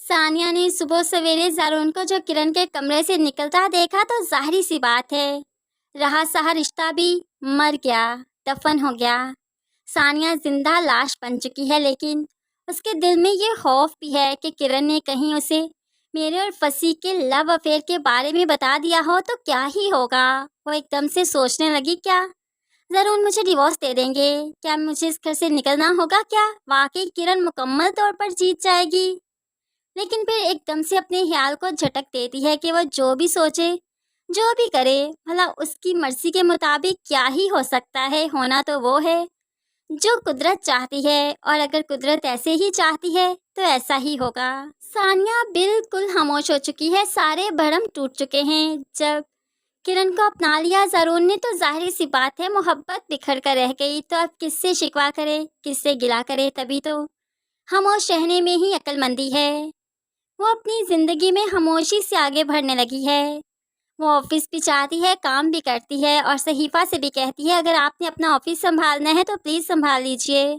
सानिया ने सुबह सवेरे ज़ारून को जो किरण के कमरे से निकलता देखा तो जाहिर सी बात है, रहा सहा रिश्ता भी मर गया, दफन हो गया। सानिया जिंदा लाश बन चुकी है, लेकिन उसके दिल में ये खौफ भी है कि किरण ने कहीं उसे मेरे और फसी के लव अफेयर के बारे में बता दिया हो तो क्या ही होगा। वो एकदम से सोचने लगी, क्या ज़ारून मुझे डिवोर्स दे देंगे? क्या मुझे इस घर से निकलना होगा? क्या वाकई किरण मुकम्मल तौर पर जीत जाएगी? लेकिन फिर एकदम से अपने ख्याल को झटक देती है कि वह जो भी सोचे, जो भी करे, भला उसकी मर्जी के मुताबिक क्या ही हो सकता है। होना तो वो है जो कुदरत चाहती है, और अगर कुदरत ऐसे ही चाहती है तो ऐसा ही होगा। सानिया बिल्कुल खामोश हो चुकी है, सारे भरम टूट चुके हैं। जब किरण को अपना लिया ज़ारून ने तो जाहिर सी बात है, मोहब्बत बिखर कर रह गई। तो अब किससे शिकवा करे, किससे गिला करे? तभी तो खामोश रहने में ही अक्लमंदी है। वो अपनी ज़िंदगी में खामोशी से आगे बढ़ने लगी है। वो ऑफिस भी चाहती है, काम भी करती है, और सहीफ़ा से भी कहती है, अगर आपने अपना ऑफिस संभालना है तो प्लीज़ संभाल लीजिए।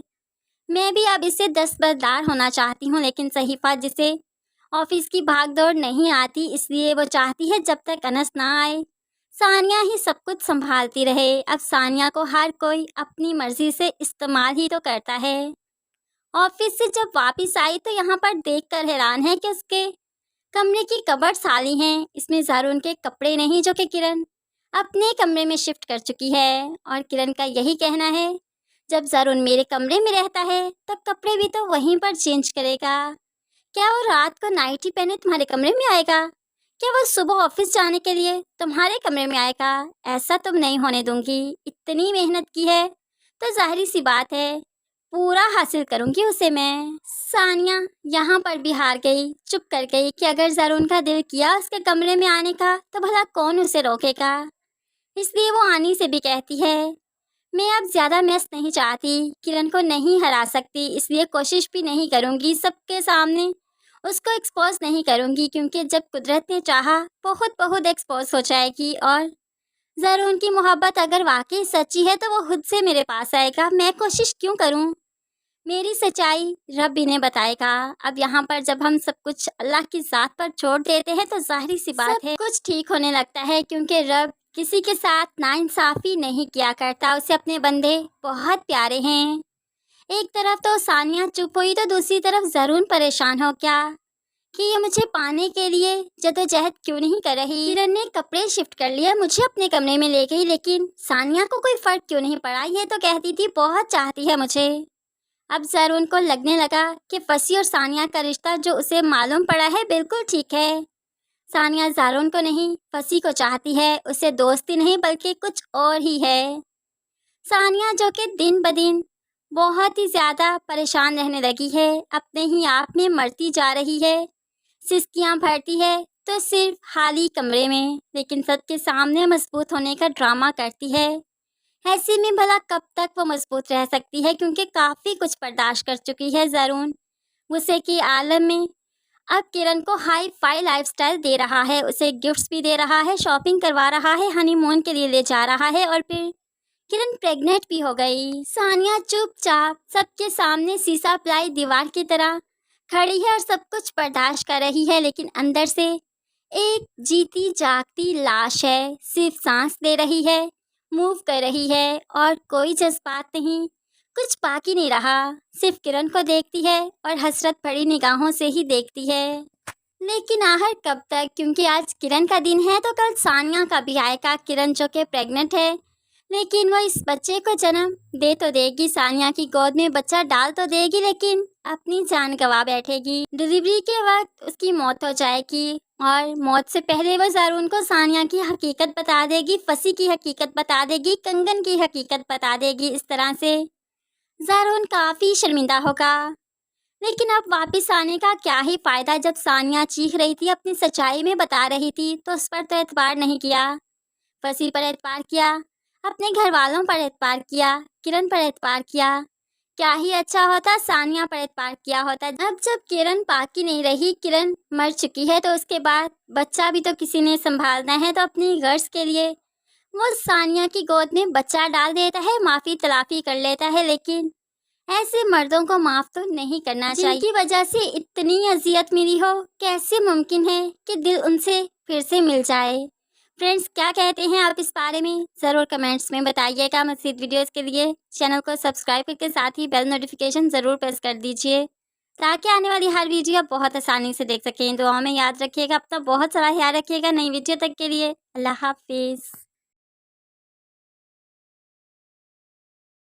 मैं भी अब इससे दस्तबरदार होना चाहती हूँ, लेकिन सहीफ़ा जिसे ऑफिस की भागदौड़ नहीं आती, इसलिए वो चाहती है जब तक अनस ना आए सानिया ही सब कुछ संभालती रहे। अब सानिया को हर कोई अपनी मर्जी से इस्तेमाल ही तो करता है। ऑफिस से जब वापस आई तो यहाँ पर देखकर हैरान है कि उसके कमरे की कबर्ड खाली हैं। इसमें ज़ारून के कपड़े नहीं, जो कि किरण अपने कमरे में शिफ्ट कर चुकी है। और किरण का यही कहना है, जब ज़ारून मेरे कमरे में रहता है तब कपड़े भी तो वहीं पर चेंज करेगा। क्या वो रात को नाइटी पहने तुम्हारे कमरे में आएगा? क्या वो सुबह ऑफिस जाने के लिए तुम्हारे कमरे में आएगा? ऐसा तुम नहीं होने दूंगी। इतनी मेहनत की है तो जाहिर सी बात है, पूरा हासिल करूंगी उसे मैं। सानिया यहाँ पर भी हार गई, चुप कर गई कि अगर ज़ारून का दिल किया उसके कमरे में आने का तो भला कौन उसे रोकेगा। इसलिए वो आनी से भी कहती है, मैं अब ज़्यादा मैस नहीं चाहती, किरण को नहीं हरा सकती, इसलिए कोशिश भी नहीं करूँगी, सबके सामने उसको एक्सपोज नहीं करूँगी, क्योंकि जब कुदरत ने चाहा बहुत बहुत एक्सपोज हो जाएगी। और ज़रूर उनकी मोहब्बत अगर वाकई सच्ची है तो वो खुद से मेरे पास आएगा, मैं कोशिश क्यों करूँ? मेरी सच्चाई रब इन्हें बताएगा। अब यहाँ पर जब हम सब कुछ अल्लाह की ज़ात पर छोड़ देते हैं तो जाहिर सी बात है कुछ ठीक होने लगता है, क्योंकि रब किसी के साथ नाइंसाफ़ी नहीं किया करता। उसे अपने बंदे बहुत प्यारे हैं। एक तरफ तो सानिया चुप हुई तो दूसरी तरफ ज़रूर परेशान हो क्या कि ये मुझे पाने के लिए जद्दोजहद क्यों नहीं कर रही। किरण ने कपड़े शिफ्ट कर लिया, मुझे अपने कमरे में ले गई, लेकिन सानिया को कोई फ़र्क क्यों नहीं पड़ा? ये तो कहती थी बहुत चाहती है मुझे। अब ज़रूर को लगने लगा कि फसी और सानिया का रिश्ता जो उसे मालूम पड़ा है बिल्कुल ठीक है। सानिया ज़ारून को नहीं, फसी को चाहती है, उसे दोस्ती नहीं बल्कि कुछ और ही है। सानिया जो कि दिन ब दिन बहुत ही ज़्यादा परेशान रहने लगी है, अपने ही आप में मरती जा रही है, सिसकियाँ भरती है तो सिर्फ खाली कमरे में, लेकिन सबके सामने मजबूत होने का ड्रामा करती है। ऐसे में भला कब तक वो मजबूत रह सकती है, क्योंकि काफ़ी कुछ बर्दाश्त कर चुकी है ज़रूर। गुस्से के आलम में अब किरण को हाई फाई लाइफस्टाइल दे रहा है, उसे गिफ्ट्स भी दे रहा है, शॉपिंग करवा रहा है, हनीमून के लिए ले जा रहा है, और फिर किरण प्रेग्नेंट भी हो गई। सानिया चुपचाप सबके सामने शीशा पिलाई दीवार की तरह खड़ी है और सब कुछ बर्दाश्त कर रही है, लेकिन अंदर से एक जीती जागती लाश है, सिर्फ सांस ले रही है, मूव कर रही है, और कोई जज्बात नहीं, कुछ बाकी नहीं रहा। सिर्फ किरण को देखती है और हसरत भरी निगाहों से ही देखती है। लेकिन आखिर कब तक? क्योंकि आज किरण का दिन है तो कल सानिया का भी आएगा। किरण जो कि प्रेग्नेंट है, लेकिन वो इस बच्चे को जन्म दे तो देगी, सानिया की गोद में बच्चा डाल तो देगी, लेकिन अपनी जान गंवा बैठेगी। डिलीवरी के वक्त उसकी मौत हो जाएगी, और मौत से पहले वो ज़ारून को सानिया की हकीकत बता देगी, फसी की हकीकत बता देगी, कंगन की हकीकत बता देगी। इस तरह से ज़ारून काफ़ी शर्मिंदा होगा। लेकिन अब वापस आने का क्या ही फ़ायदा? जब सानिया चीख रही थी, अपनी सच्चाई में बता रही थी, तो उस पर तो एतबार नहीं किया। फसी पर एतबार किया, अपने घर वालों पर एतबार किया, किरण पर एतबार किया। क्या ही अच्छा होता सानिया पर एतबार किया होता। अब जब किरण बाकी नहीं रही, किरण मर चुकी है, तो उसके बाद बच्चा भी तो किसी ने संभालना है, तो अपनी गर्ज के लिए वो सानिया की गोद में बच्चा डाल देता है, माफ़ी तलाफ़ी कर लेता है। लेकिन ऐसे मर्दों को माफ तो नहीं करना चाहिए जिनकी वजह से इतनी अजियत मिली हो। कैसे मुमकिन है कि दिल उनसे फिर से मिल जाए। फ्रेंड्स, क्या कहते हैं आप इस बारे में, ज़रूर कमेंट्स में बताइएगा। मज़ीद वीडियोस के लिए चैनल को सब्सक्राइब करके साथ ही बेल नोटिफिकेशन ज़रूर प्रेस कर दीजिए ताकि आने वाली हर वीडियो आप बहुत आसानी से देख सकें। दुआ में याद रखिएगा, अपना बहुत सारा ख्याल रखिएगा। नई वीडियो तक के लिए अल्लाह हाफिज़।